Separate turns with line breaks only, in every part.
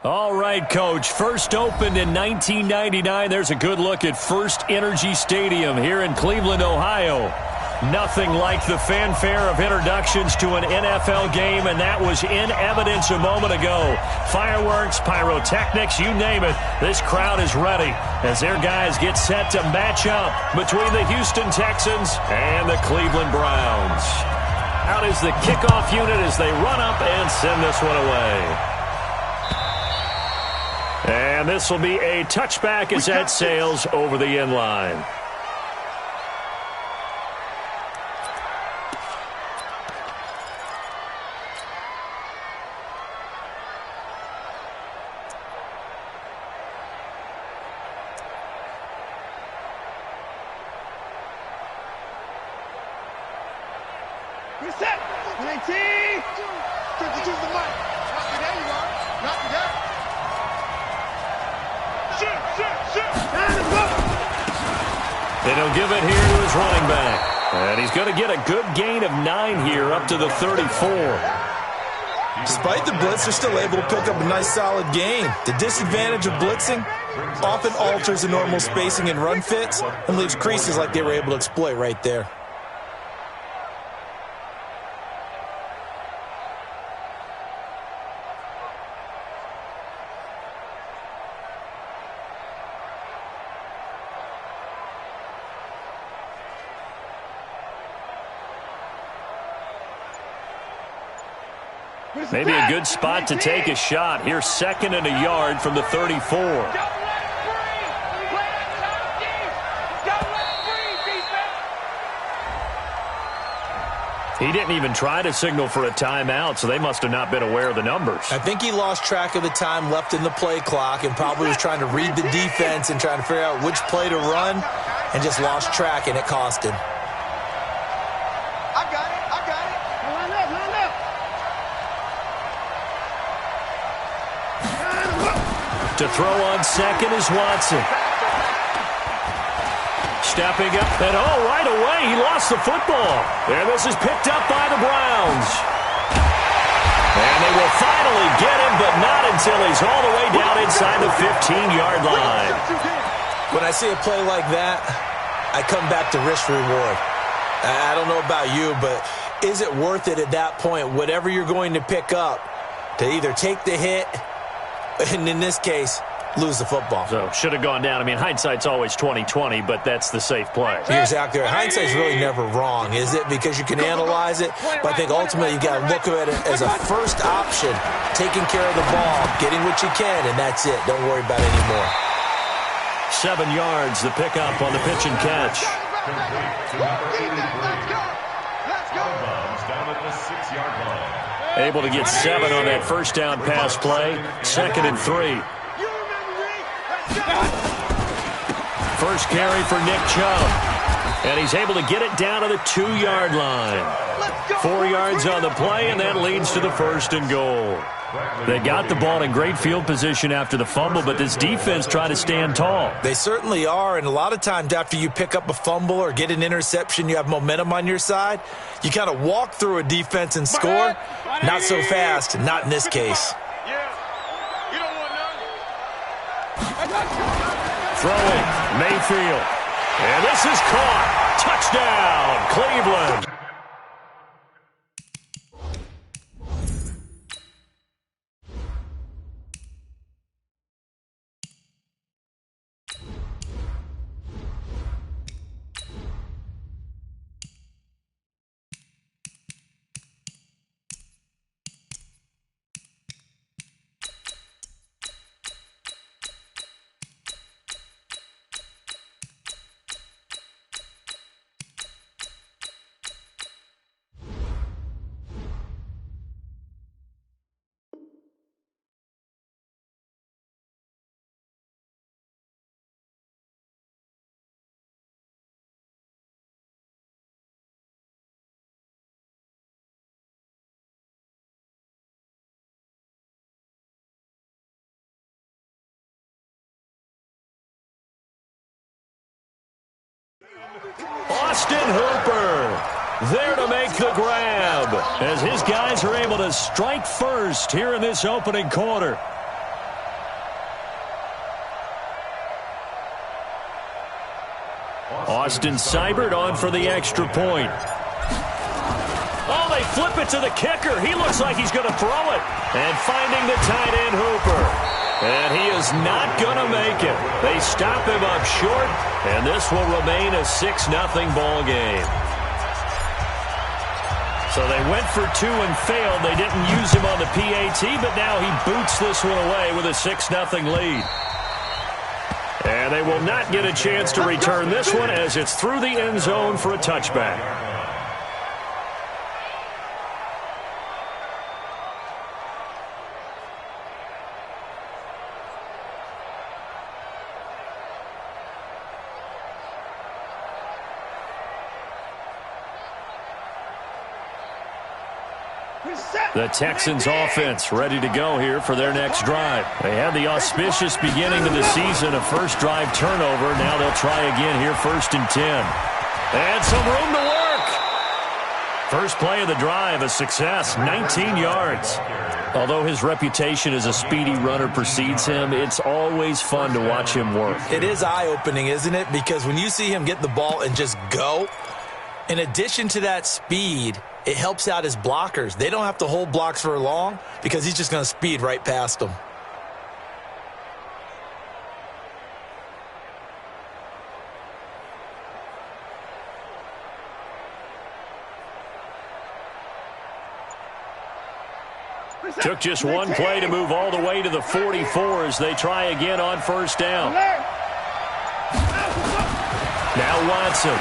All right, Coach. First opened in 1999. There's a good look at First Energy Stadium here in Cleveland, Ohio. Nothing like the fanfare of introductions to an NFL game, and that was in evidence a moment ago. Fireworks, pyrotechnics, you name it. This crowd is ready as their guys get set to match up between the Houston Texans and the Cleveland Browns. Out is the kickoff unit as they run up and send this one away. And this will be a touchback as that sails over the end line.
Reset! 19! Choose the mic. There you are. Knock it down.
And he'll give it here to his running back. And he's going to get a good gain of 9 here up to the 34.
Despite the blitz, they're still able to pick up a nice solid gain. The disadvantage of blitzing often alters the normal spacing and run fits and leaves creases like they were able to exploit right there.
Maybe a good spot to take a shot. Here's 2nd and a yard from the 34. He didn't even try to signal for a timeout, so they must have not been aware of the numbers.
I think he lost track of the time left in the play clock and probably was trying to read the defense and trying to figure out which play to run and just lost track, and it cost him.
To throw on 2nd is Watson. Stepping up, and right away, he lost the football. And this is picked up by the Browns. And they will finally get him, but not until he's all the way down inside the 15-yard line.
When I see a play like that, I come back to risk reward. I don't know about you, but is it worth it at that point, whatever you're going to pick up, to either take the hit, and in this case, lose the football?
So, should have gone down. I mean, hindsight's always 20/20, but that's the safe play.
You're exactly right. Hindsight's really never wrong, is it? Because you can analyze it, but I think ultimately you got to look at it as a first option, taking care of the ball, getting what you can, and that's it. Don't worry about it anymore.
7 yards, the pickup on the pitch and catch. Able to get 7 on that first down pass play. 2nd and 3. First carry for Nick Chubb. And he's able to get it down to the 2-yard line. 4 yards on the play, and that leads to the 1st and goal. They got the ball in great field position after the fumble, but this defense tried to stand tall.
They certainly are, and a lot of times after you pick up a fumble or get an interception, you have momentum on your side. You kind of walk through a defense and score. Not so fast, not in this case.
Throwing, Mayfield. And this is caught. Touchdown, Cleveland. Austin Hooper there to make the grab as his guys are able to strike first here in this opening quarter. Austin Seibert on for the extra point. Oh, they flip it to the kicker. He looks like he's going to throw it. And finding the tight end Hooper. And he is not going to make it. They stop him up short, and this will remain a 6-0 ball game. So they went for 2 and failed. They didn't use him on the PAT, but now he boots this one away with a 6-0 lead. And they will not get a chance to return this one as it's through the end zone for a touchback. The Texans offense ready to go here for their next drive. They had the auspicious beginning of the season, a first drive turnover. Now they'll try again here, 1st and 10. And some room to work. First play of the drive, a success, 19 yards. Although his reputation as a speedy runner precedes him, it's always fun to watch him work.
It is eye-opening, isn't it? Because when you see him get the ball and just go, in addition to that speed, it helps out his blockers. They don't have to hold blocks for long because he's just going to speed right past them.
Took just one play to move all the way to the 44 as they try again on 1st down. Now Watson.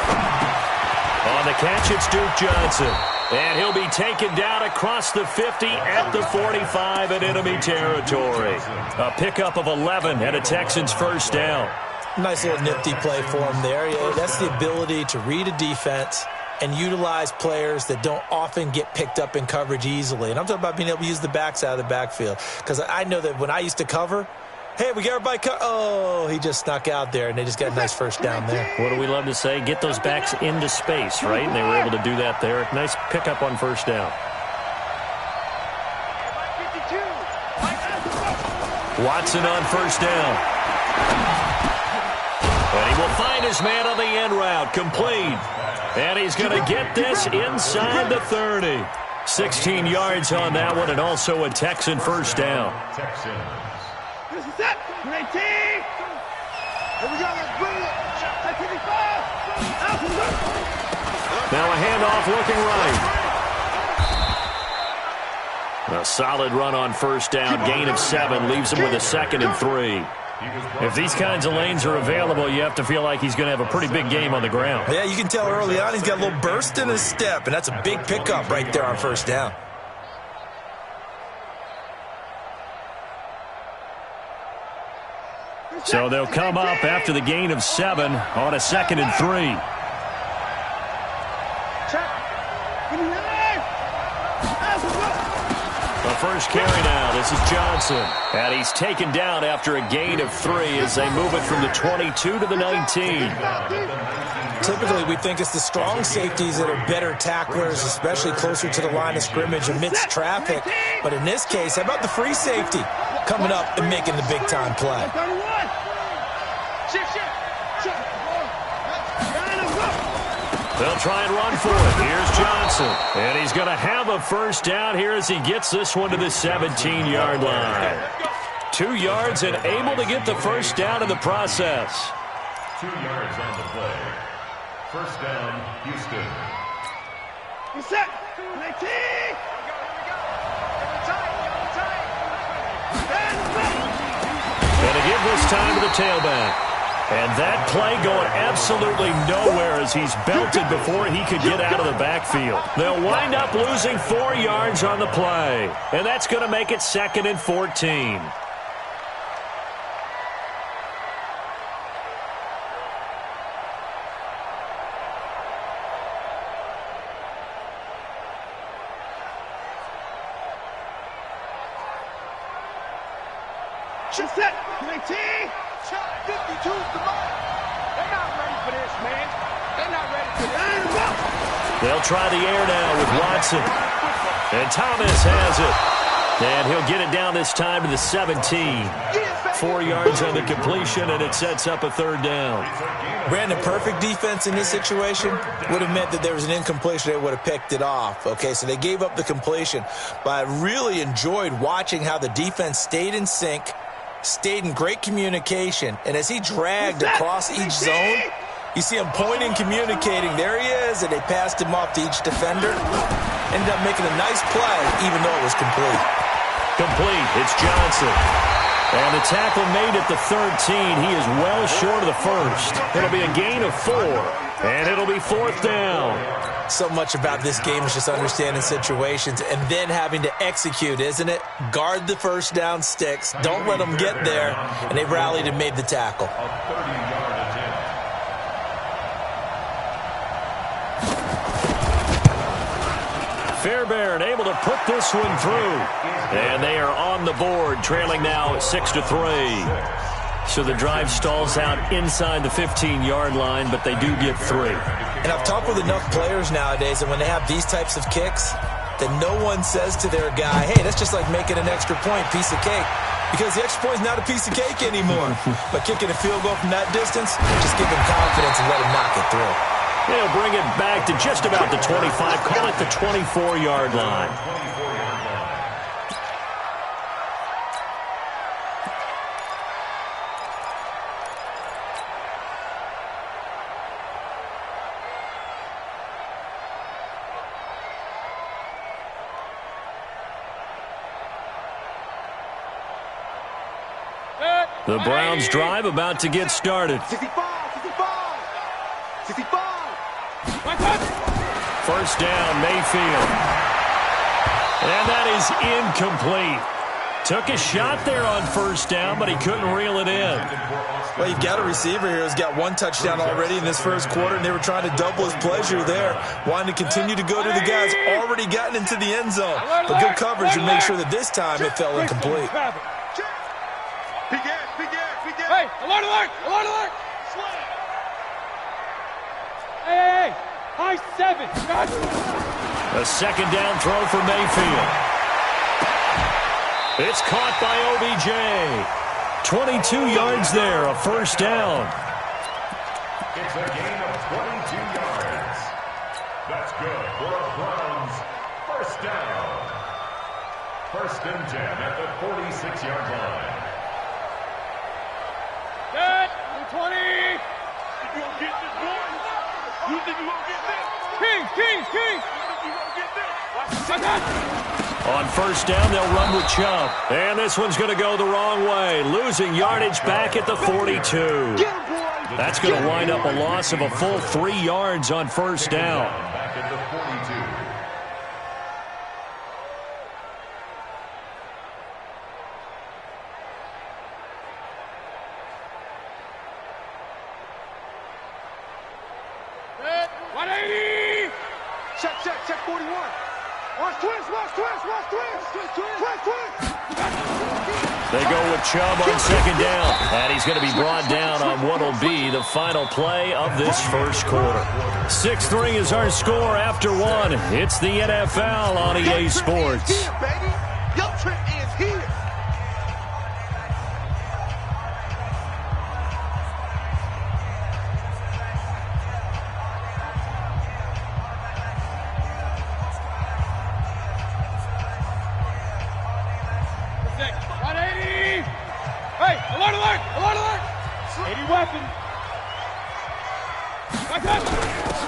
On the catch, it's Duke Johnson. And he'll be taken down across the 50 at the 45 in enemy territory. A pickup of 11 and a Texans 1st down.
Nice little nifty play for him there. Yeah, that's the ability to read a defense and utilize players that don't often get picked up in coverage easily. And I'm talking about being able to use the backs out of the backfield. Because I know that when I used to cover, hey, we got everybody oh, he just snuck out there, and they just got a nice 1st down there.
What do we love to say? Get those backs into space, right? And they were able to do that there. Nice pickup on 1st down. Watson on 1st down. And he will find his man on the end route, complete. And he's going to get this inside the 30. 16 yards on that one, and also a Texan 1st down.
This is it. 19. Here we go. Let's bring it. 55.
Now a handoff looking right. A solid run on 1st down. Gain of 7 leaves him with a 2nd and 3. If these kinds of lanes are available, you have to feel like he's going to have a pretty big game on the ground.
Yeah, you can tell early on he's got a little burst in his step, and that's a big pickup right there on 1st down.
So they'll come up after the gain of 7 on a 2nd and 3. The first carry now. This is Johnson. And he's taken down after a gain of 3 as they move it from the 22 to the 19.
Typically, we think it's the strong safeties that are better tacklers, especially closer to the line of scrimmage amidst traffic. But in this case, how about the free safety coming up and making the big-time play?
They'll try and run for it. Here's Johnson. And he's going to have a 1st down here as he gets this one to the 17-yard line. 2 yards and able to get the 1st down in the process.
2 yards on the play. 1st down, Houston.
Reset. 19.
Going to give this time to the tailback. And that play going absolutely nowhere as he's belted before he could get out of the backfield. They'll wind up losing 4 yards on the play. And that's going to make it 2nd and 14.
Set. 19. 52's the mark. They're not ready for this, man. They're not ready for this.
They'll try the air now with Watson. And Thomas has it. And he'll get it down this time to the 17. 4 yards on the completion, and it sets up a third down.
Brandon, perfect defense in this situation would have meant that there was an incompletion. They would have picked it off. Okay, so they gave up the completion. But I really enjoyed watching how the defense stayed in sync, stayed in great communication, and as he dragged across each zone, you see him pointing, communicating. There he is, and they passed him off to each defender. Ended up making a nice play, even though it was complete.
Complete. It's Johnson. And the tackle made at the 13. He is well short of the first. It'll be a gain of 4, and it'll be 4th down.
So much about this game is just understanding situations and then having to execute, isn't it? Guard the first down sticks. Don't let them get there. And they rallied and made the tackle.
Fairbairn able to put this one through. And they are on the board, trailing now 6-3. So the drive stalls out inside the 15-yard line, but they do get 3.
And I've talked with enough players nowadays that when they have these types of kicks, that no one says to their guy, hey, that's just like making an extra point, piece of cake. Because the extra point is not a piece of cake anymore. But kicking a field goal from that distance, just give him confidence and let him knock it through.
They'll bring it back to just about the 25, call it the 24-yard line. The Browns drive about to get started.
65.
First down, Mayfield. And that is incomplete. Took a shot there on first down, but he couldn't reel it in.
Well, you've got a receiver here who's got 1 touchdown already in this first quarter, and they were trying to double his pleasure there, wanting to continue to go to the guys already gotten into the end zone. But good coverage to make sure that this time it fell incomplete.
Hey, alert! Hey, high 7.
A second down throw for Mayfield. It's caught by OBJ. 22 yards there, a first down.
It's a gain of 22 yards. That's good for a Browns first down. 1st and 10 at the 46-yard line.
Set, 20. You gonna get this, boy? You think you gonna get this? Kings. You think you gonna get this?
On first down, they'll run with Chubb. And this one's going to go the wrong way. Losing yardage back at the 42. That's going to wind up a loss of a full 3 yards on first down.
Back at the 42.
Check 41. Watch twist.
They go with Chubb on second down. And he's going to be brought down on what will be the final play of this first quarter. 6-3 is our score after 1. It's the NFL on EA Sports.
Your trip is here.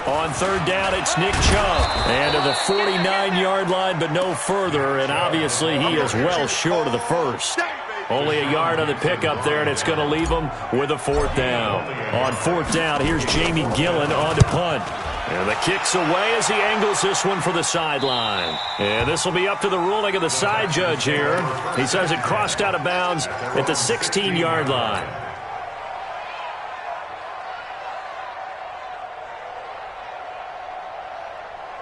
On third down, it's Nick Chubb. And to the 49-yard line, but no further. And obviously, he is well short of the first. Only a yard on the pickup there, and it's going to leave him with a 4th down. On 4th down, here's Jamie Gillen on to punt. And the kick's away as he angles this one for the sideline. And this will be up to the ruling of the side judge here. He says it crossed out of bounds at the 16-yard line.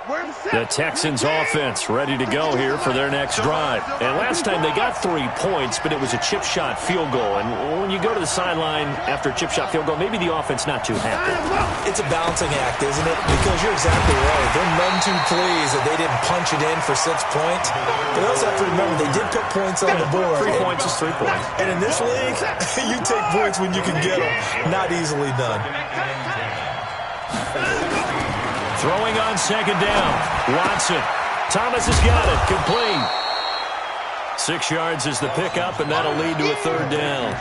The Texans offense ready to go here for their next drive. And last time they got 3 points, but it was a chip shot field goal. And when you go to the sideline after a chip shot field goal, maybe the offense not too happy.
It's a balancing act, isn't it? Because you're exactly right. They're none too pleased that they didn't punch it in for 6 points. But they also have to remember they did put points on the board.
3 points is 3 points.
And in this league, you take points when you can get them. Not easily done.
Throwing on second down. Watson. Thomas has got it. Complete. 6 yards is the pickup, and that'll lead to a 3rd down.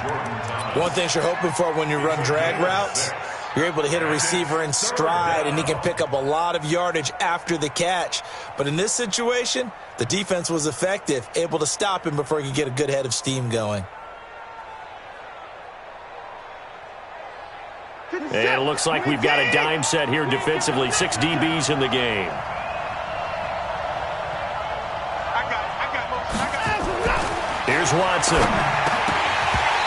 One thing you're hoping for when you run drag routes, you're able to hit a receiver in stride, and he can pick up a lot of yardage after the catch. But in this situation, the defense was effective, able to stop him before he could get a good head of steam going.
And it looks like we've got a dime set here defensively. 6 DBs in the game. Here's Watson.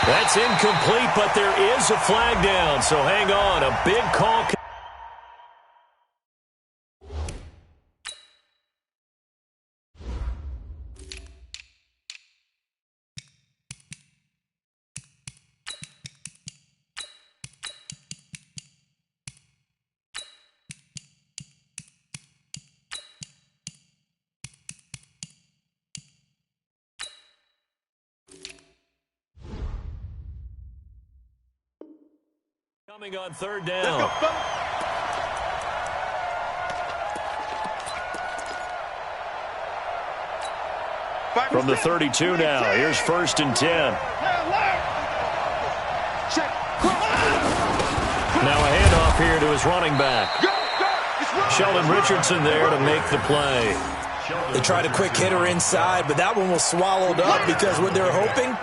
That's incomplete, but there is a flag down, so hang on. A big call. Coming on 3rd down. From the 32 now. Here's 1st and 10. Now a handoff here to his running back. Sheldon Richardson there to make the play.
They tried a quick hitter inside, but that one was swallowed up because what they're hoping,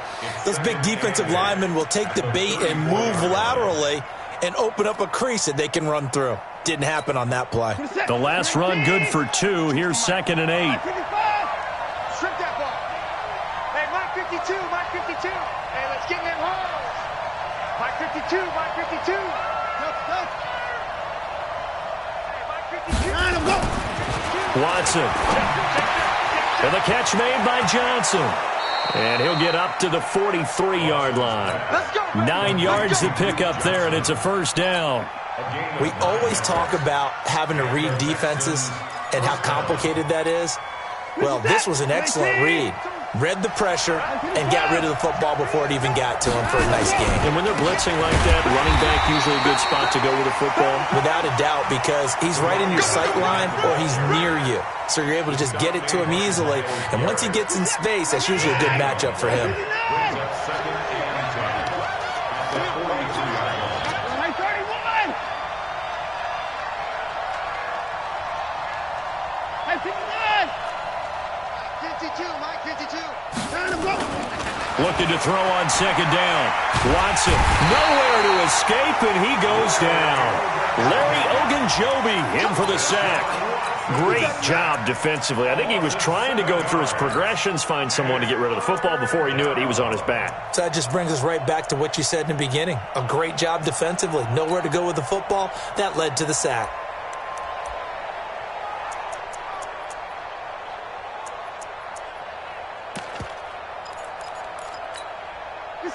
those big defensive linemen will take the bait and move laterally and open up a crease that they can run through. Didn't happen on that play.
The last run good for 2. Here's 2nd and 8.
Strip that ball. Hey, Mike 52, Mike 52. Hey, let's get in them holes. Mike 52, Mike 52. Hey, Mike 52.
Watson. And the catch made by Johnson. And he'll get up to the 43-yard line. 9 yards to pick up there, and it's a 1st down.
We always talk about having to read defenses and how complicated that is. Well, this was an excellent read. Read the pressure and got rid of the football before it even got to him for a nice game.
And when they're blitzing like that, running back usually a good spot to go with the football?
Without a doubt, because he's right in your sight line or he's near you. So you're able to just get it to him easily. And once he gets in space, that's usually a good matchup for him.
Looking to throw on 2nd down. Watson, nowhere to escape, and he goes down. Larry Ogunjobi in for the sack. Great job defensively. I think he was trying to go through his progressions, find someone to get rid of the football. Before he knew it, he was on his back.
So that just brings us right back to what you said in the beginning. A great job defensively. Nowhere to go with the football. That led to the sack.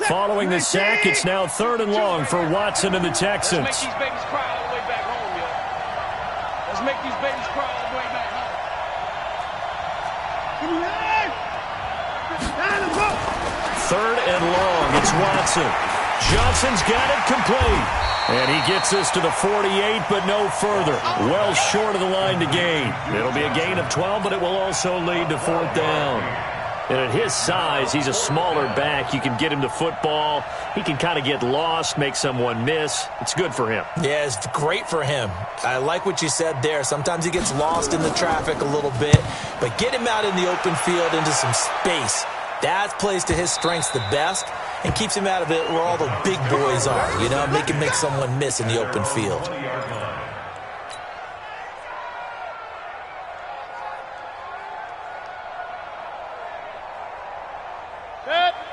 Following the sack, it's now 3rd and long for Watson and the Texans.
Let's make these babies cry all the way back home, yo. Let's make these babies cry all the way back home.
3rd and long, it's Watson. Johnson's got it complete. And he gets us to the 48, but no further. Well short of the line to gain. It'll be a gain of 12, but it will also lead to 4th down. And at his size, he's a smaller back. You can get him to football. He can kind of get lost, make someone miss. It's good for him.
Yeah, it's great for him. I like what you said there. Sometimes he gets lost in the traffic a little bit, but get him out in the open field into some space. That plays to his strengths the best and keeps him out of it where all the big boys are, you know, make someone miss in the open field.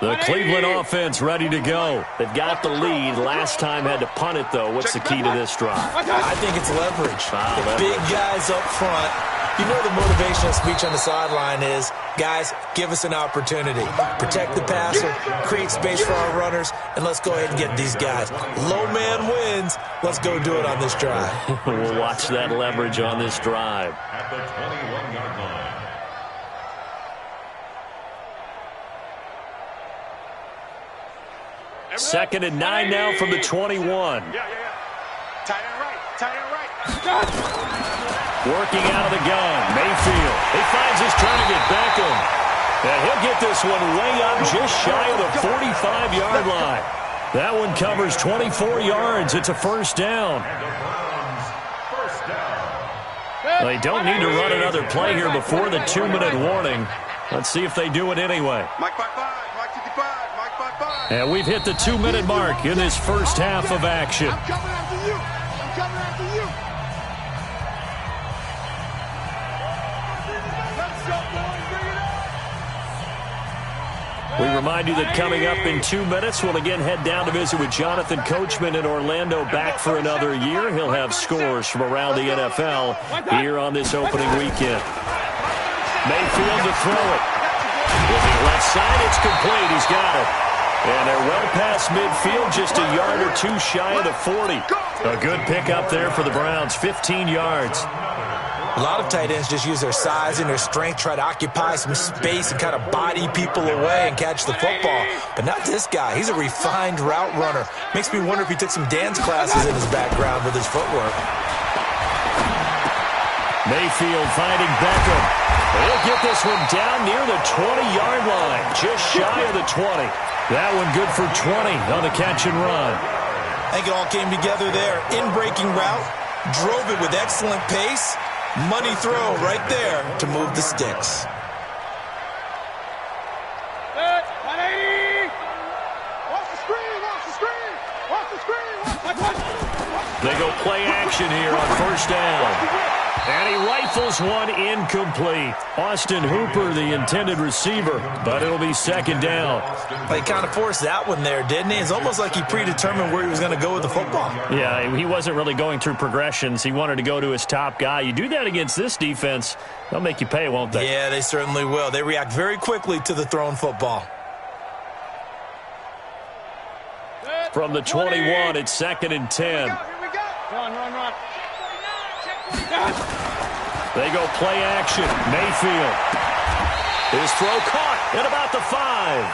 The Cleveland offense ready to go. They've got the lead. Last time had to punt it, though. What's the key to this drive?
I think it's leverage. The big guys up front You know the motivational speech on the sideline is, guys, give us an opportunity. Protect the passer, create space for our runners, and let's go ahead and get these guys. Low man wins. Let's go do it on this drive.
We'll watch that leverage on this drive.
At the 21-yard line.
Second and 9 now from the 21.
Yeah. Tight end right.
Working out of the gun, Mayfield. He finds his target, Beckham. And he'll get this one way up just shy of the 45-yard line. That one covers 24 yards. It's a first down. They don't need to run another play here before the 2-minute warning. Let's see if they do it anyway.
Mike 5-5, Mike 55, Mike 5-5.
And we've hit the 2-minute mark in this first half of action.
I'm coming after you. I'm coming after you. Let's go, boys. Bring it up.
We remind you that coming up in 2 minutes, we'll again head down to visit with Jonathan Coachman in Orlando, back for another year. He'll have scores from around the NFL here on this opening weekend. Mayfield to throw it. With the left side, it's complete. He's got it. And they're well past midfield, just a yard or two shy of the 40. A good pickup there for the Browns, 15 yards.
A lot of tight ends just use their size and their strength, try to occupy some space and kind of body people away and catch the football. But not this guy. He's a refined route runner. Makes me wonder if he took some dance classes in his background with his footwork.
Mayfield finding Beckham. He'll get this one down near the 20-yard line, just shy of the 20. That one good for 20 on the catch and run.
I think it all came together there. In-breaking route, drove it with excellent pace. Money throw right there to move the sticks.
180. Watch the screen, watch the screen, watch the screen.
They go play action here on first down. And he rifles one incomplete. Austin Hooper, the intended receiver, but it'll be second down.
He kind of forced that one there, didn't he? It's almost like he predetermined where he was going to go with the football.
Yeah, he wasn't really going through progressions. He wanted to go to his top guy. You do that against this defense, they'll make you pay, won't they?
Yeah, they certainly will. They react very quickly to the thrown football.
From the 21, it's second and 10.
Here we go. Run.
They go play action. Mayfield. His throw caught at about the 5.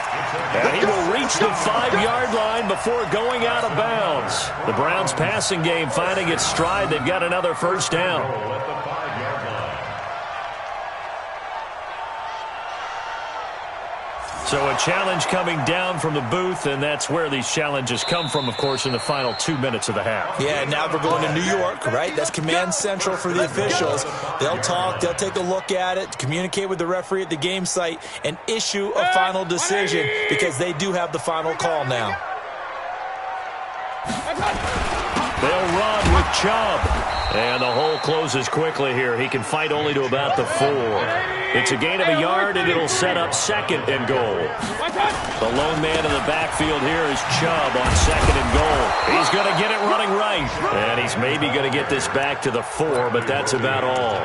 And he will reach the 5-yard line before going out of bounds. The Browns passing game finding its stride. They've got another first down. So a challenge coming down from the booth, and that's where these challenges come from, of course, in the final 2 minutes of the half.
Yeah, now we're going to New York, right? That's command central for the officials. They'll talk, they'll take a look at it, communicate with the referee at the game site, and issue a final decision because they do have the final call now.
They'll run with Chubb. And the hole closes quickly here. He can fight only to about the 4. It's a gain of a yard, and it'll set up second and goal. The lone man in the backfield here is Chubb on second and goal. He's going to get it running right. And he's maybe going to get this back to the 4, but that's about all.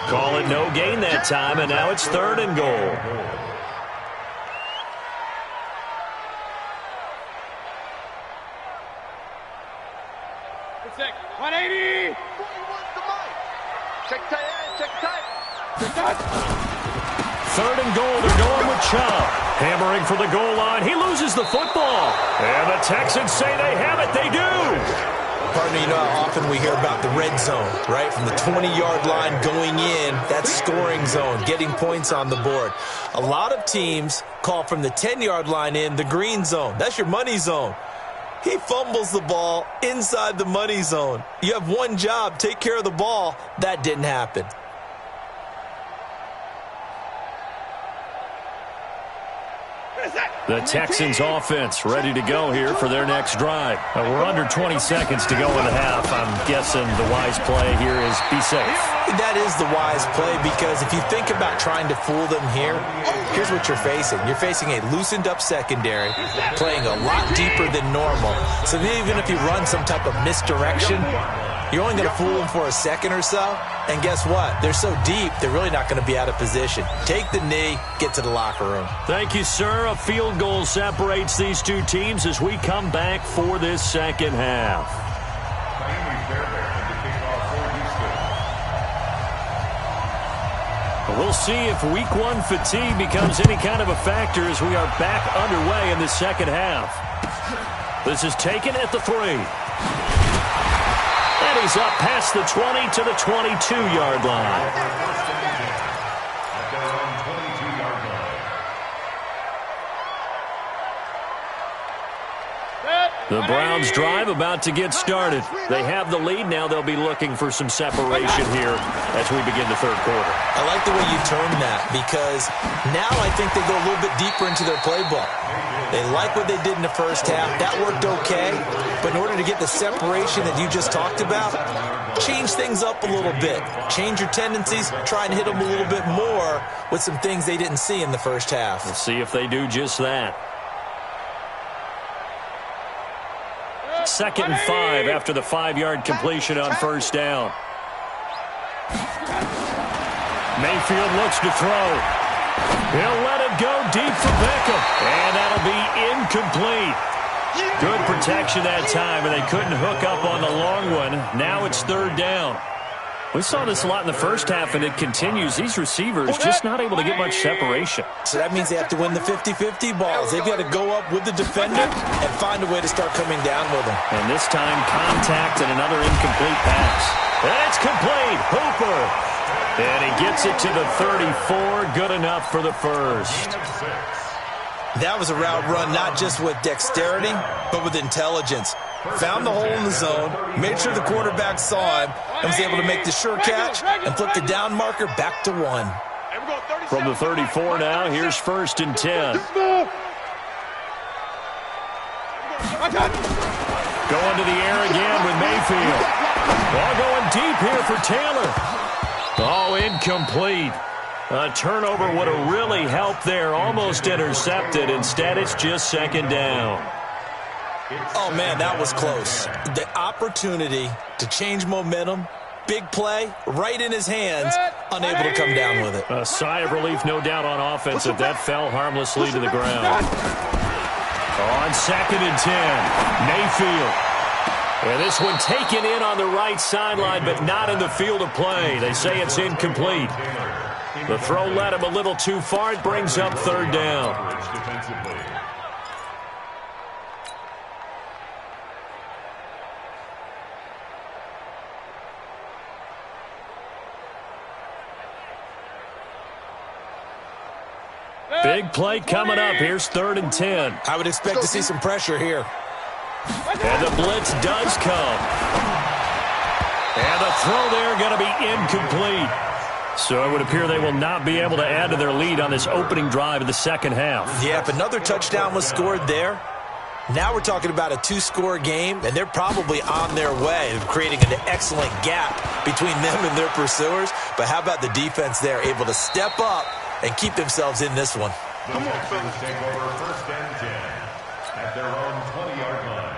Call it no gain that time, and now it's third and goal.
Check 180. Check tight.
Third and goal. They're going with Chubb. Hammering for the goal line. He loses the football. And the Texans say they have it. They do.
Partner, you know how often we hear about the red zone, right? From the 20-yard line going in, that's scoring zone, getting points on the board. A lot of teams call from the 10-yard line in the green zone. That's your money zone. He fumbles the ball inside the money zone. You have one job, take care of the ball. That didn't happen.
The Texans offense ready to go here for their next drive. We're under 20 seconds to go in the half. I'm guessing the wise play here is be safe.
That is the wise play because if you think about trying to fool them here, here's what you're facing. You're facing a loosened up secondary, playing a lot deeper than normal. So even if you run some type of misdirection, you're only going to fool them for a second or so. And guess what? They're so deep, they're really not going to be out of position. Take the knee, get to the locker room.
Thank you, sir. A field goal separates these two teams as we come back for this second half. We'll see if week one fatigue becomes any kind of a factor as we are back underway in the second half. This is taken at the 3. And he's up past the 20 to the 22-yard line. The Browns drive about to get started. They have the lead. Now they'll be looking for some separation here as we begin the third quarter.
I like the way you termed that because now I think they go a little bit deeper into their playbook. They like what they did in the first half. That worked okay. But in order to get the separation that you just talked about, change things up a little bit. Change your tendencies. Try and hit them a little bit more with some things they didn't see in the first half.
Let's see if they do just that. 2nd and 5 after the 5-yard completion on first down. Mayfield looks to throw. He'll let it go deep for Beckham. And that'll be incomplete. Good protection that time, and they couldn't hook up on the long one. Now it's 3rd down. We saw this a lot in the first half, and it continues. These receivers just not able to get much separation.
So that means they have to win the 50-50 balls. They've got to go up with the defender and find a way to start coming down with them.
And this time, contact and another incomplete pass. And it's complete. Hooper. And he gets it to the 34. Good enough for the first.
That was a route run not just with dexterity, but with intelligence. Found the hole in the zone, made sure the quarterback saw him, and was able to make the sure catch and flip the down marker back to 1.
From the 34 now, here's 1st and 10. Going to the air again with Mayfield. Ball going deep here for Taylor. Oh, incomplete. A turnover would have really helped there. Almost intercepted. Instead, it's just 2nd down.
Oh, man, that was close. The opportunity to change momentum, big play, right in his hands, unable to come down with it.
A sigh of relief, no doubt, on offense, if that fell harmlessly to the ground. On 2nd and 10, Mayfield. And this one taken in on the right sideline, but not in the field of play. They say it's incomplete. The throw led him a little too far. It brings up 3rd down. Big play coming up. Here's 3rd and 10.
I would expect to see some pressure here.
And the blitz does come. And the throw there going to be incomplete. So it would appear they will not be able to add to their lead on this opening drive of the second half.
Yeah, if another touchdown was scored there, now we're talking about a 2-score game, and they're probably on their way of creating an excellent gap between them and their pursuers. But how about the defense there, able to step up and keep themselves in this one?
The Texans take over 1st and 10 at their own 20-yard line.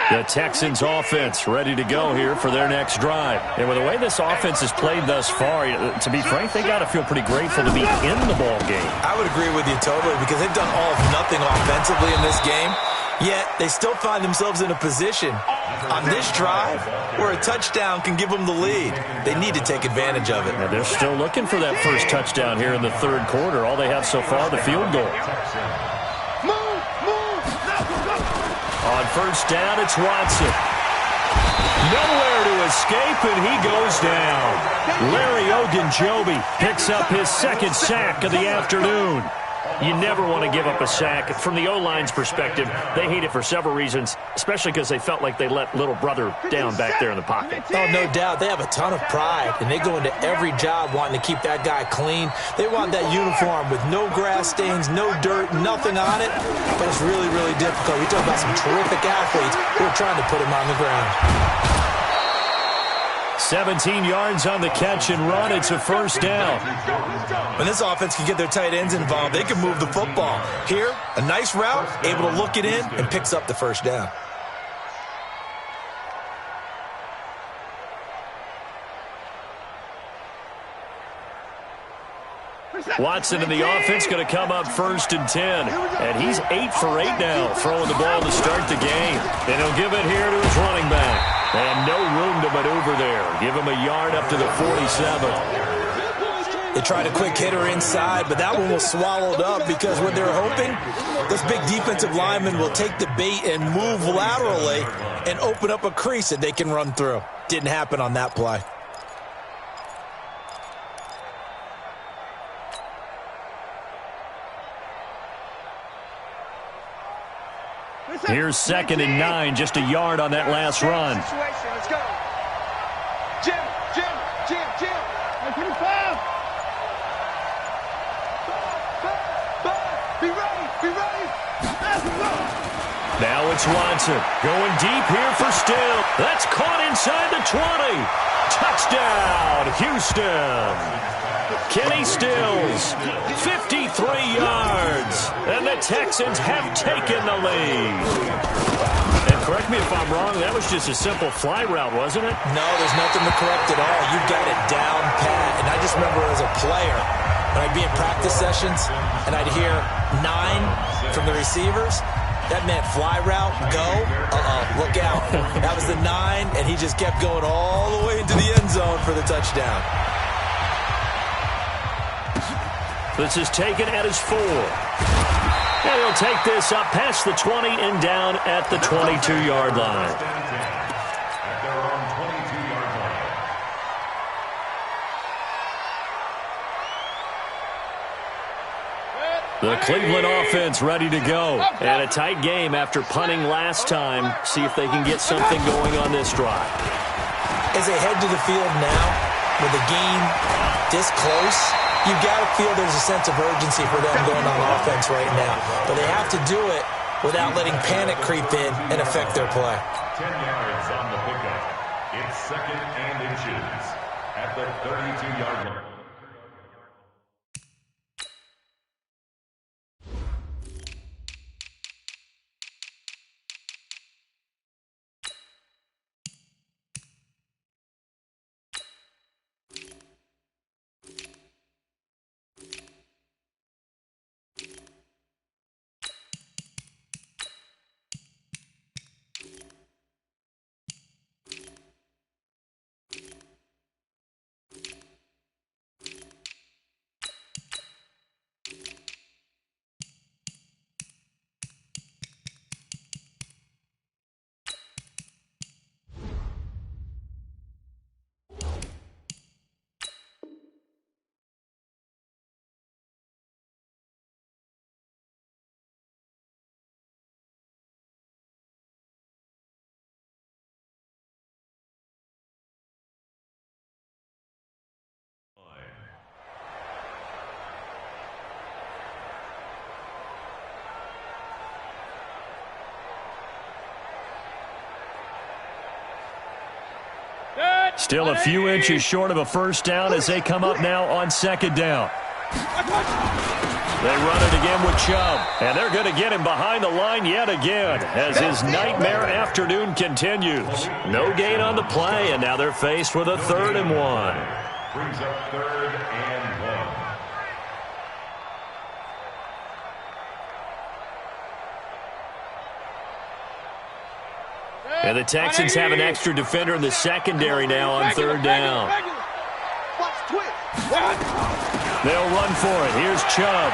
The Texans offense ready to go here for their next drive. And with the way this offense has played thus far, to be frank, they got to feel pretty grateful to be in the ball game.
I would agree with you totally because they've done all of nothing offensively in this game, yet they still find themselves in a position on this drive where a touchdown can give them the lead. They need to take advantage of it.
And they're still looking for that first touchdown here in the 3rd quarter. All they have so far, the field goal. On 1st down, it's Watson. Nowhere to escape, and he goes down. Larry Ogunjobi picks up his 2nd sack of the afternoon. You never want to give up a sack. From the O-line's perspective, they hate it for several reasons, especially because they felt like they let little brother down back there in the pocket.
Oh, no doubt. They have a ton of pride, and they go into every job wanting to keep that guy clean. They want that uniform with no grass stains, no dirt, nothing on it, but it's really, really difficult. We talk about some terrific athletes who are trying to put him on the ground.
17 yards on the catch and run. It's a first down.
When this offense can get their tight ends involved, they can move the football. Here, a nice route, able to look it in, and picks up the first down.
Watson and the offense going to come up 1st and 10. And he's 8 for 8 now, throwing the ball to start the game. And he'll give it here to his running back. And no room to maneuver there. Give him a yard up to the 47.
They tried a quick hitter inside, but that one was swallowed up because what they're hoping, this big defensive lineman will take the bait and move laterally and open up a crease that they can run through. Didn't happen on that play.
Here's 2nd and 9, just a yard on that last run.
Let's go. Jim. 25. Be ready.
Now it's Watson going deep here for Still. That's caught inside the 20. Touchdown, Houston. Kenny Stills, 53 yards, and the Texans have taken the lead. And correct me if I'm wrong, that was just a simple fly route, wasn't it?
No, there's nothing to correct at all. You've got it down pat. And I just remember as a player, when I'd be in practice sessions, and I'd hear 9 from the receivers, that meant fly route, go, look out. That was the 9, and he just kept going all the way into the end zone for the touchdown.
This is taken at his 4. And he'll take this up past the 20 and down at the 22-yard line.
At their own 22-yard line.
The Cleveland offense ready to go. And a tight game after punting last time. See if they can get something going on this drive.
As they head to the field now, with the game this close, you've got to feel there's a sense of urgency for them going on offense right now. But they have to do it without letting panic creep in and affect their play.
10 yards on the pickup. It's 2nd and inches at the 32-yard line.
Still a few inches short of a first down as they come up now on 2nd down. They run it again with Chubb, and they're going to get him behind the line yet again as his nightmare afternoon continues. No gain on the play, and now they're faced with a 3rd and 1.
Brings up 3rd and 1.
And the Texans have an extra defender in the secondary now on 3rd down. They'll run for it. Here's Chubb.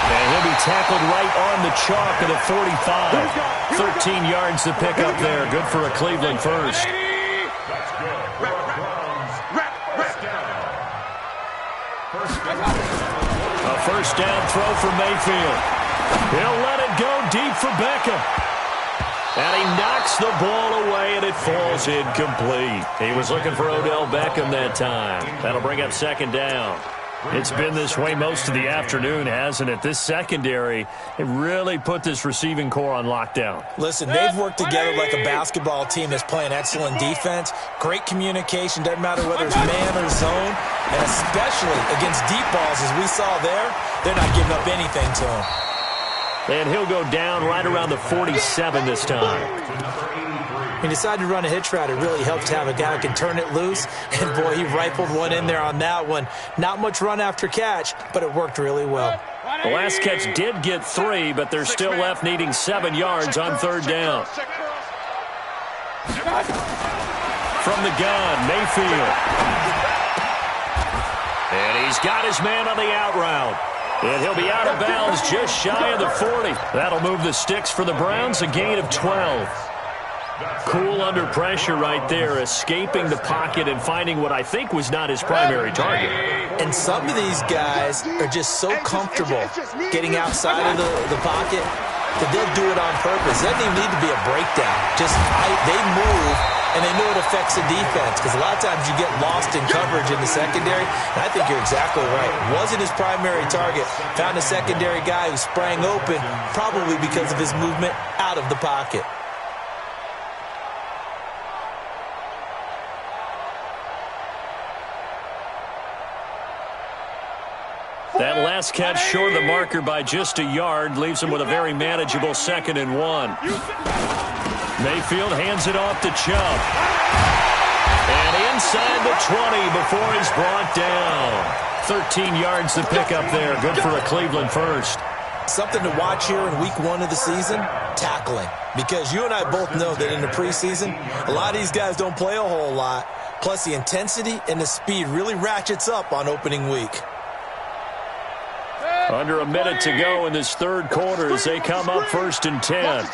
And he'll be tackled right on the chalk at the 45. 13 yards to pick up there. Good for a Cleveland first.
That's good.
A first down throw for Mayfield. He'll let it go deep for Beckham. And he knocks the ball away, and it falls incomplete. He was looking for Odell Beckham that time. That'll bring up 2nd down. It's been this way most of the afternoon, hasn't it? This secondary, it really put this receiving core on lockdown.
Listen, they've worked together like a basketball team that's playing excellent defense. Great communication, doesn't matter whether it's man or zone. And especially against deep balls, as we saw there, they're not giving up anything to him.
And he'll go down right around the 47 this time.
He decided to run a hitch route. It really helped to have a guy who can turn it loose. And, boy, he rifled one in there on that one. Not much run after catch, but it worked really well.
The last catch did get 3, but they're still left needing 7 yards on third down. From the gun, Mayfield. And he's got his man on the out route. And he'll be out of bounds just shy of the 40. That'll move the sticks for the Browns, a gain of 12. Cool under pressure right there, escaping the pocket and finding what I think was not his primary target.
And some of these guys are just so comfortable getting outside of the pocket that they'll do it on purpose. It doesn't even need to be a breakdown. Just they move, and they know it affects the defense, because a lot of times you get lost in coverage in the secondary, and I think you're exactly right. Wasn't his primary target. Found a secondary guy who sprang open, probably because of his movement out of the pocket.
That last catch short of the marker by just a yard leaves him with a very manageable 2nd and 1. Mayfield hands it off to Chubb. And inside the 20 before he's brought down. 13 yards to pick up there. Good for a Cleveland first.
Something to watch here in week 1 of the season, tackling. Because you and I both know that in the preseason, a lot of these guys don't play a whole lot. Plus the intensity and the speed really ratchets up on opening week.
Under a minute to go in this third quarter as they come up 1st and 10.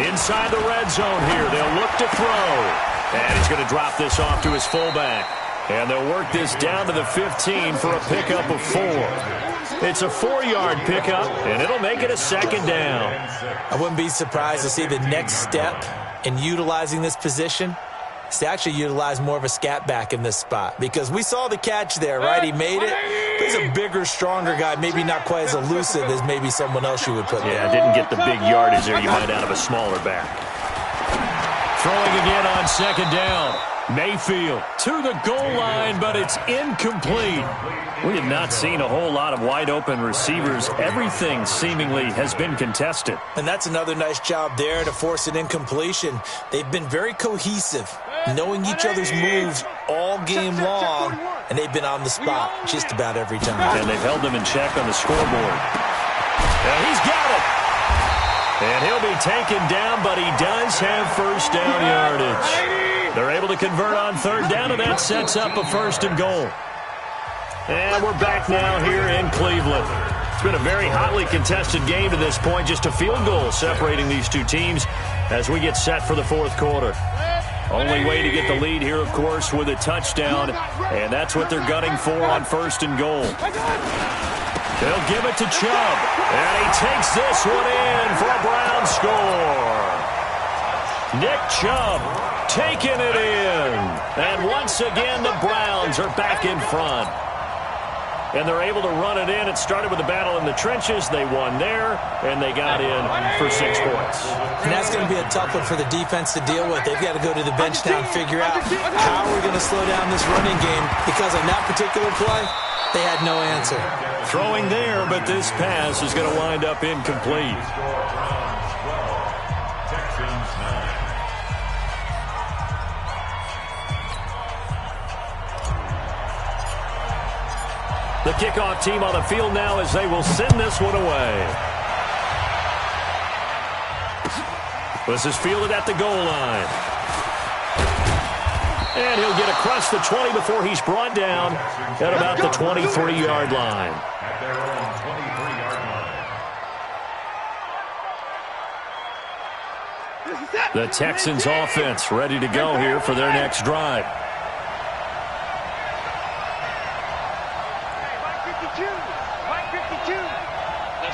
Inside the red zone here, they'll look to throw. And he's going to drop this off to his fullback. And they'll work this down to the 15 for a pickup of 4. It's a 4-yard pickup, and it'll make it a 2nd down.
I wouldn't be surprised to see the next step in utilizing this position is to actually utilize more of a scat back in this spot, because we saw the catch there, right? He made it. He's a bigger, stronger guy, maybe not quite as elusive as maybe someone else you would put there.
Yeah, didn't get the big yardage there you might out of a smaller back. Throwing again on 2nd down. Mayfield to the goal line, but it's incomplete. We have not seen a whole lot of wide-open receivers. Everything seemingly has been contested.
And that's another nice job there to force an incompletion. They've been very cohesive, knowing each other's moves all game long, and they've been on the spot just about every time.
And they've held them in check on the scoreboard. And he's got it. And he'll be taken down, but he does have first down yardage. They're able to convert on third down, and that sets up a 1st and goal. And we're back now here in Cleveland. It's been a very hotly contested game to this point. Just a field goal separating these two teams as we get set for the 4th quarter. Only way to get the lead here, of course, with a touchdown, and that's what they're gunning for on 1st and goal. They'll give it to Chubb, and he takes this one in for a Brown score. Nick Chubb taking it in. And once again, the Browns are back in front. And they're able to run it in. It started with a battle in the trenches. They won there, and they got in for 6 points.
And that's going to be a tough one for the defense to deal with. They've got to go to the bench now and figure out how we're going to slow down this running game, because on that particular play, they had no answer.
Throwing there, but this pass is going to wind up incomplete. The kickoff team on the field now as they will send this one away. This is fielded at the goal line. And he'll get across the 20 before he's brought down at about the 23-yard line.
At their own 23-yard line.
The Texans offense ready to go here for their next drive.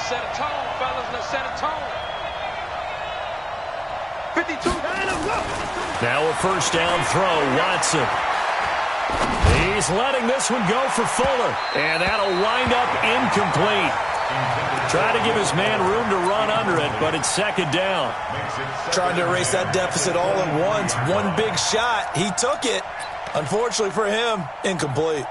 Let's set a tone, fellas. Let's set a tone. 52.
Now a first down throw, Watson. He's letting this one go for Fuller. And that'll wind up incomplete. Try to give his man room to run under it, but it's second down.
Trying to erase that deficit all at once. One big shot. He took it. Unfortunately for him, incomplete.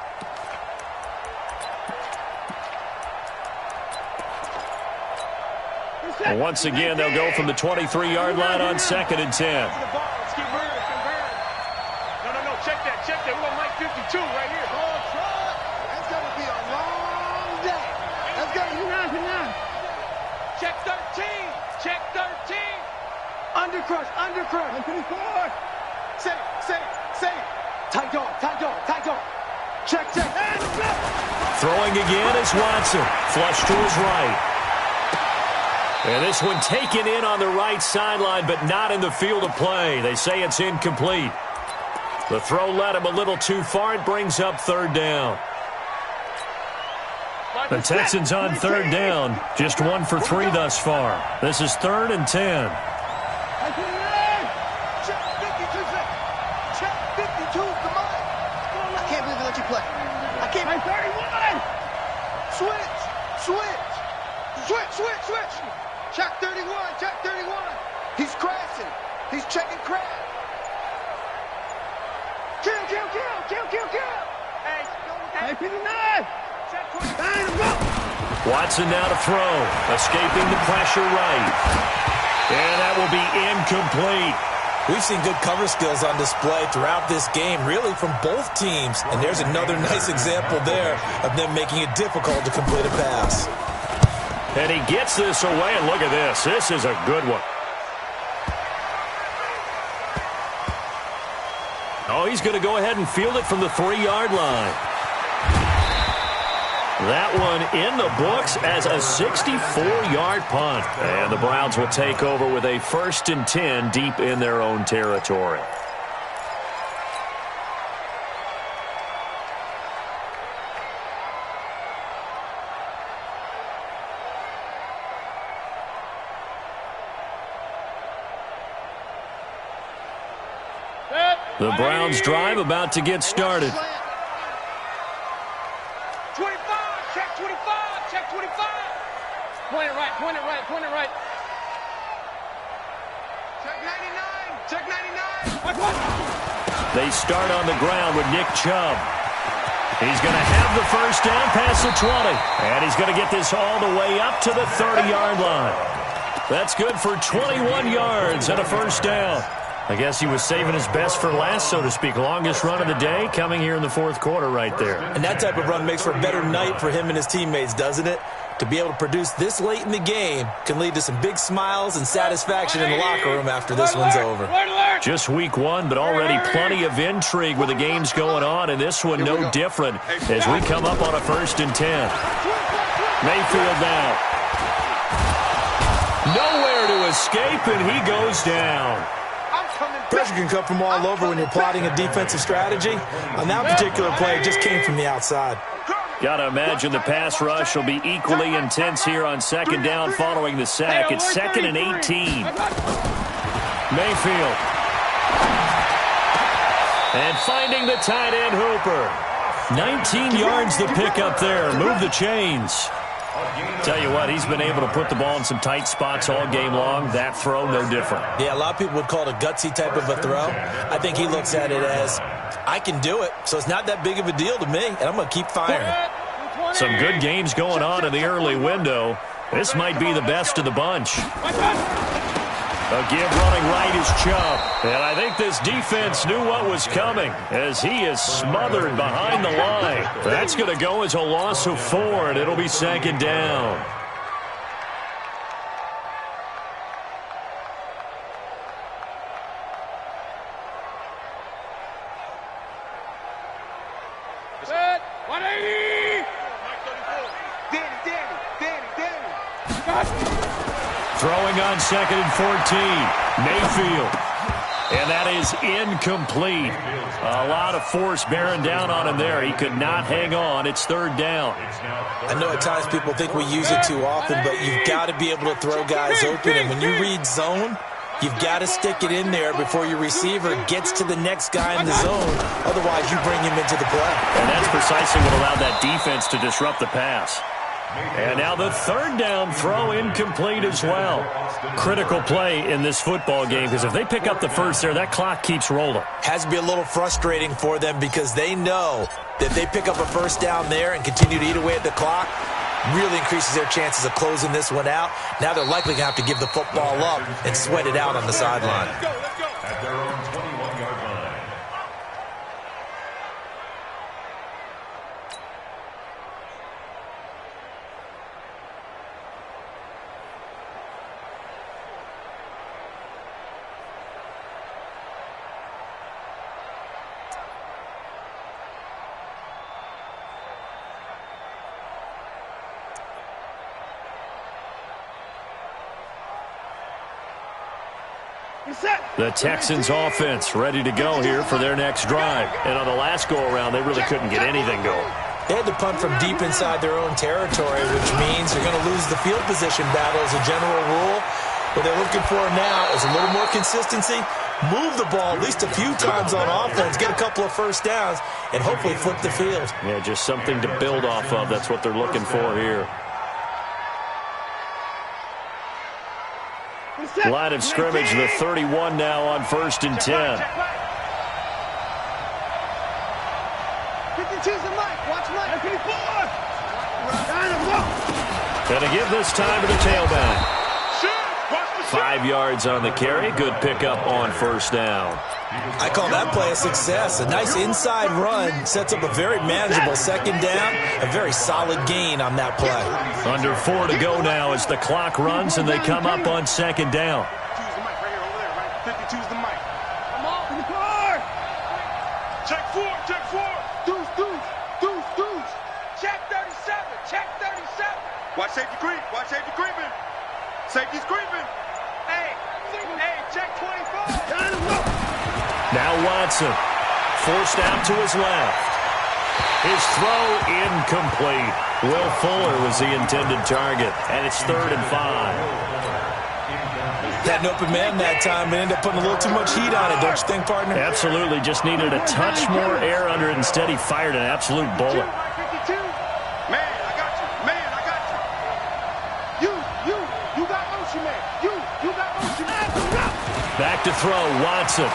And once again, they'll go from the 23-yard line on 2nd and 10.
No, check that. We're on Mike 52 right here.
It's going to be a long day. Let's go.
Check 13. Check 13.
Undercrush. 154. Say. Tight dog. Check. And
Throwing again is Watson. Flush to his right. And this one taken in on the right sideline, but not in the field of play. They say it's incomplete. The throw led him a little too far. It brings up 3rd down. The Texans on 3rd down. Just 1 for 3 thus far. This is 3rd and 10.
check 52. Check 52. Come on. I can't believe they let you play. I can't. 31. Switch. Check 31. He's crashing. He's checking crash. Kill. Hey, 59.
Watson now to throw. Escaping the pressure right. And that will be incomplete.
We've seen good cover skills on display throughout this game, really from both teams. And there's another nice example there of them making it difficult to complete a pass.
And he gets this away, and look at this. This is a good one. Oh, he's going to go ahead and field it from the 3-yard line. That one in the books as a 64-yard punt. And the Browns will take over with a 1st and 10 deep in their own territory. The Browns drive about to get started.
25. Check 25. Point it right. Check 99.
They start on the ground with Nick Chubb. He's going to have the 1st down past the 20. And he's going to get this all the way up to the 30-yard line. That's good for 21 yards and a 1st down. I guess he was saving his best for last, so to speak. Longest run of the day coming here in the 4th quarter right there.
And that type of run makes for a better night for him and his teammates, doesn't it? To be able to produce this late in the game can lead to some big smiles and satisfaction in the locker room after this one's over.
Just week 1, but already plenty of intrigue with the games going on, and this one no different as we come up on a 1st and 10. Mayfield now. Nowhere to escape, and he goes down.
Pressure can come from all over when you're plotting a defensive strategy. On that particular play, it just came from the outside.
Got to imagine the pass rush will be equally intense here on 2nd down following the sack. It's 2nd and 18. Mayfield. And finding the tight end Hooper. 19 yards to pick up there. Move the chains. Tell you what, he's been able to put the ball in some tight spots all game long. That throw, no different.
Yeah, a lot of people would call it a gutsy type of a throw. I think he looks at it as, I can do it, so it's not that big of a deal to me, and I'm going to keep firing.
Some good games going on in the early window. This might be the best of the bunch. A give running right is Chubb. And I think this defense knew what was coming as he is smothered behind the line. That's going to go as a loss of 4, and it'll be 2nd down.
Set. 180. Danny.
Throwing on 2nd and 14. Mayfield. And that is incomplete. A lot of force bearing down on him there. He could not hang on. It's 3rd down.
I know at times people think we use it too often, but you've got to be able to throw guys open. And when you read zone, You've got to stick it in there before your receiver gets to the next guy in the zone. Otherwise, you bring him into the play.
And that's precisely what allowed that defense to disrupt the pass. And now the third down throw incomplete as well. Critical play in this football game because if they pick up the first there, that clock keeps rolling.
Has to be a little frustrating for them because they know that if they pick up a first down there and continue to eat away at the clock, really increases their chances of closing this one out. Now they're likely going to have to give the football up and sweat it out on the sideline.
At their own 21-yard line.
The Texans offense ready to go here for their next drive. And on the last go-around, they really couldn't get anything going.
They had to punt from deep inside their own territory, which means they're going to lose the field position battle as a general rule. What they're looking for now is a little more consistency, move the ball at least a few times on offense, get a couple of first downs, and hopefully flip the field.
Yeah, just something to build off of. That's what they're looking for here. Line of scrimmage, the 31 now on 1st and 10.
52's the mic. Watch Mike.
Going to give this time to the tailback. 5 yards on the carry. Good pickup on 1st down.
I call that play a success. A nice inside run sets up a very manageable 2nd down. A very solid gain on that play.
Under 4 to go now as the clock runs and they come up on 2nd down.
52's the mic. Come on. In the car. Check 4. Check 4. Deuce. Check 37. Check 37. Watch safety creep. Watch safety creeping. Safety's creeping. Hey, check 25.
Now Watson, forced out to his left. His throw incomplete. Will Fuller was the intended target, and it's 3rd and 5.
Had an open man that time, but ended up putting a little too much heat on it, don't you think, partner?
Absolutely, just needed a touch more air under it. Instead, he fired an absolute bullet.
Man, I got you. You got motion, man. You got motion.
Back to throw, Watson.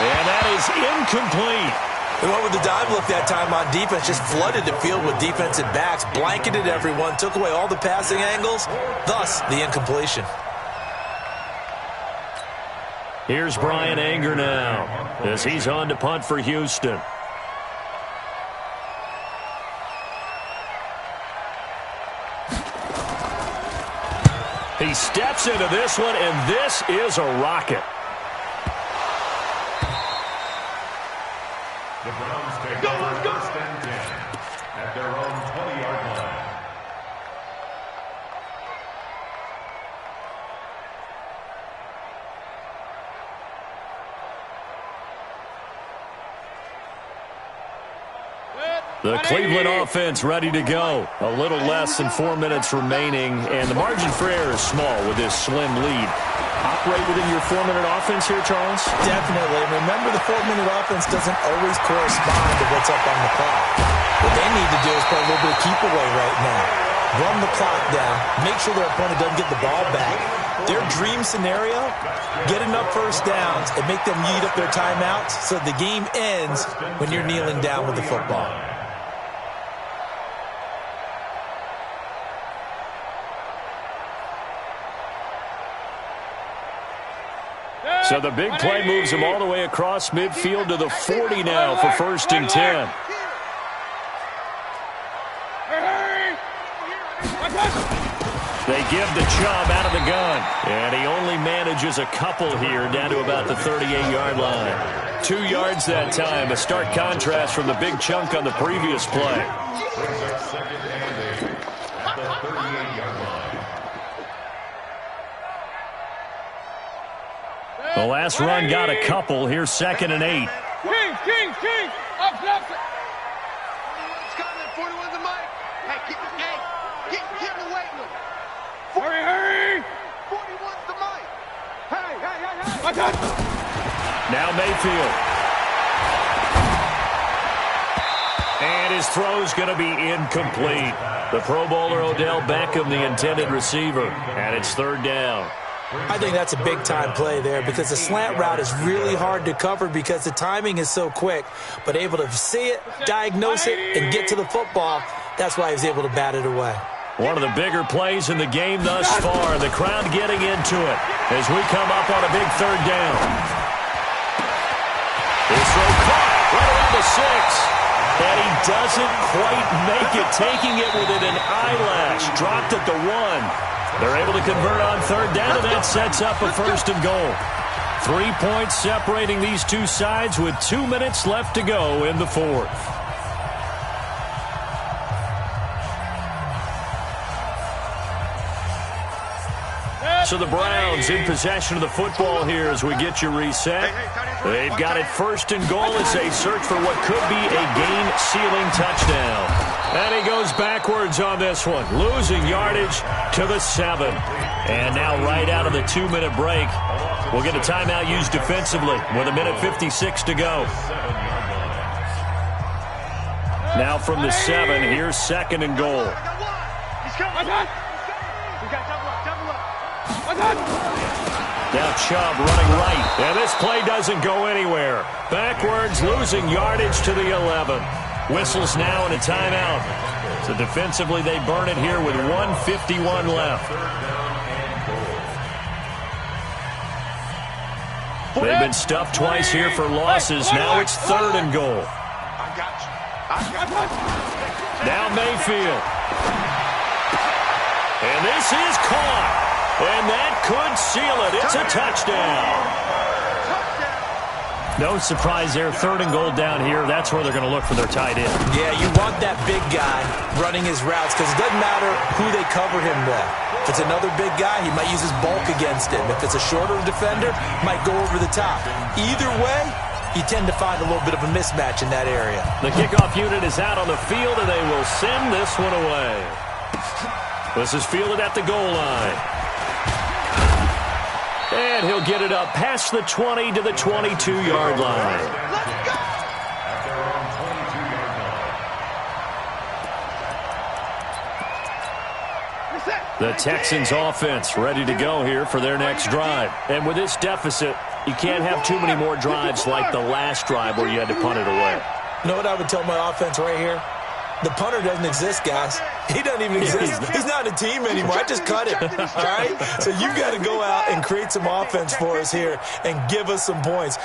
And that is incomplete.
They went with the dive look that time on defense, just flooded the field with defensive backs, blanketed everyone, took away all the passing angles, thus the incompletion.
Here's Brian Anger now as he's on to punt for Houston. He steps into this one, and this is a rocket.
The Browns take over 1st and 10 at their own 20-yard line.
The Cleveland offense ready to go. A little less than 4 minutes remaining, and the margin for error is small with this slim lead. Operate within your 4-minute offense here, Charles?
Definitely. Remember, the 4-minute offense doesn't always correspond to what's up on the clock. What they need to do is play a little bit of keep away right now. Run the clock down. Make sure their opponent doesn't get the ball back. Their dream scenario, get enough first downs and make them eat up their timeouts so the game ends when you're kneeling down with the football.
So the big play moves him all the way across midfield to the 40 now for 1st and 10. They give the Chubb out of the gun, and he only manages a couple here down to about the 38-yard line. 2 yards that time, a stark contrast from the big chunk on the previous play. The last run got a couple. Here's 2nd and 8.
King. Up.
Scotland, 41's the mic. Hey, get away with him.
Hurry.
41's the mic.
Now Mayfield. And his throw's going to be incomplete. The Pro Bowler Odell Beckham, the intended receiver. And it's third down.
I think that's a big-time play there because the slant route is really hard to cover because the timing is so quick. But able to see it, diagnose it, and get to the football, that's why he was able to bat it away.
One of the bigger plays in the game thus far. The crowd getting into it as we come up on a big third down. This throw caught right around the 6. And he doesn't quite make it, taking it within an eyelash. Dropped at the 1. They're able to convert on third down, and that sets up a first and goal. 3 points separating these two sides with 2 minutes left to go in the fourth. So the Browns in possession of the football here as we get you reset. They've got it first and goal as they search for what could be a game-sealing touchdown. And he goes backwards on this one, losing yardage to the 7. And now right out of the 2-minute break, we'll get a timeout used defensively with 1:56 to go. Now from the 7, here's second and goal. Now Chubb running right, and this play doesn't go anywhere. Backwards, losing yardage to the 11. Whistles now and a timeout. So defensively, they burn it here with 1:51 left. They've been stuffed twice here for losses. Now it's third and goal. Now Mayfield. And this is caught. And that could seal it. It's a touchdown. No surprise there. Third and goal down here. That's where they're going to look for their tight end.
Yeah, you want that big guy running his routes because it doesn't matter who they cover him with. If it's another big guy, he might use his bulk against him. If it's a shorter defender, might go over the top. Either way, you tend to find a little bit of a mismatch in that area.
The kickoff unit is out on the field, and they will send this one away. This is fielded at the goal line. And he'll get it up past the 20 to the 22-yard line. The Texans offense ready to go here for their next drive. And with this deficit, you can't have too many more drives like the last drive where you had to punt it away.
You know what I would tell my offense right here? The punter doesn't exist, guys. He doesn't even exist. He's not a team anymore. I just cut him, all right? So you've got to go out and create some offense for us here and give us some points.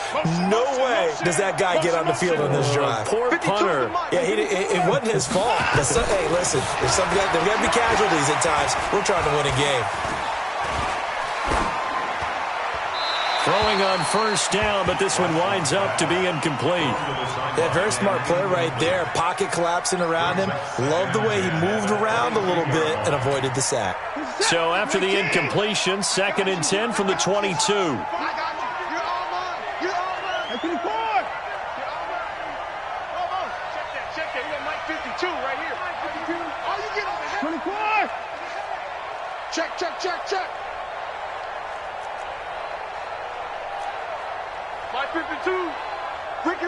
No way does that guy get on the field on this drive.
Poor punter.
Yeah, it wasn't his fault. But hey, listen, there's got to be casualties at times. We're trying to win a game.
Throwing on first down, but this one winds up to be incomplete.
Yeah, very smart play right there. Pocket collapsing around him. Loved the way he moved around a little bit and avoided the sack.
So after the incompletion, 2nd and 10 from the 22.
Check. Mike 52. Ricky.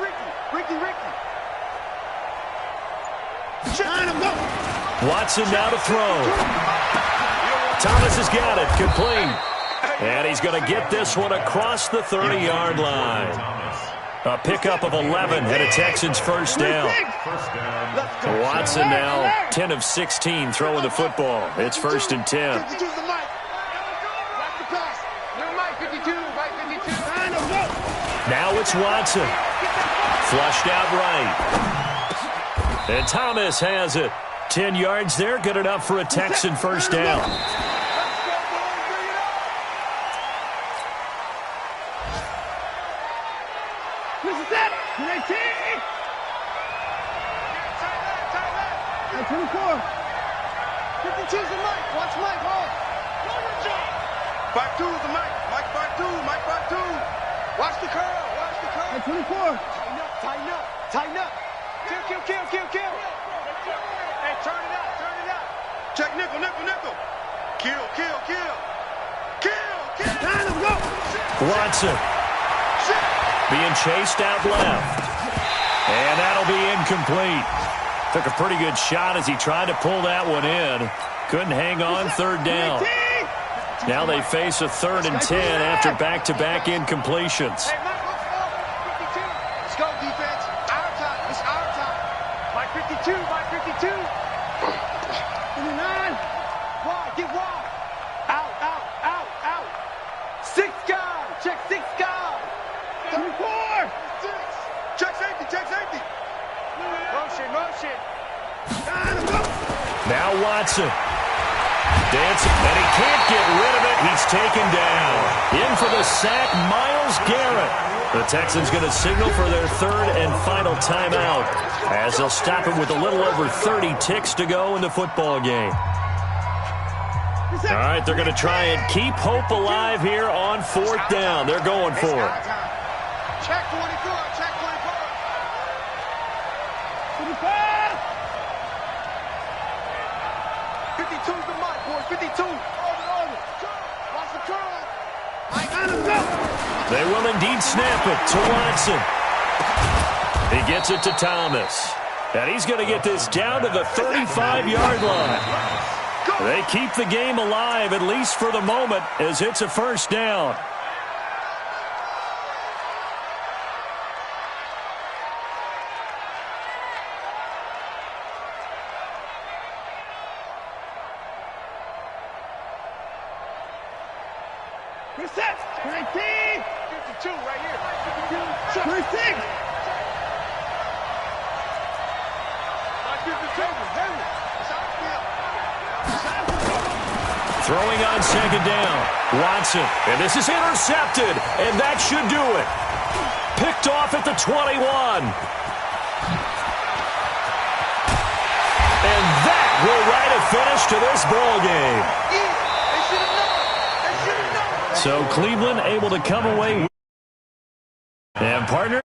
Watson now to throw. Thomas has got it. Complete. And he's going to get this one across the 30-yard line. A pickup of 11 and a Texans first down. Watson now 10 of 16 throwing the football. It's 1st and 10. Now it's Watson. Flushed out right. And Thomas has it. 10 yards there, good enough for a Texan first down.
This is it. 24. 52's the Mike. Watch Mike. Hold.
52's the Mike. Mike 52. Watch the curl.
24.
Tighten up. Kill. Hey, turn it up. Check nickel. Kill.
Time to go.
Watson being chased out left. And that'll be incomplete. Took a pretty good shot as he tried to pull that one in. Couldn't hang on, third down. Now they face a 3rd and 10 after back-to-back incompletions.
Let's go, defense. Our time. It's our time. Mike 52, Mike 52. 29. Wide, get wide. Out, out, out, out. 6 guard. Check 6 guard. 34. 6. Check safety, check safety. Motion, motion.
Now Watson. Dancing, and he can't get rid of it. He's taken down. In for the sack, Myles Garrett. The Texans going to signal for their 3rd and final timeout as they'll stop it with a little over 30 ticks to go in the football game. All right, they're going to try and keep hope alive here on 4th down. They're going for it.
Check 44, check 44. 52's the mark, boys. 52. Watch the curl.
They will indeed snap it to Watson. He gets it to Thomas. And he's going to get this down to the 35-yard line. They keep the game alive, at least for the moment, as it's a 1st down.
Reset. 19. 52 right here. 52. 26.
Throwing on 2nd down. Watson. And this is intercepted. And that should do it. Picked off at the 21. And that will write a finish to this ball game. So Cleveland able to come away with, and partner.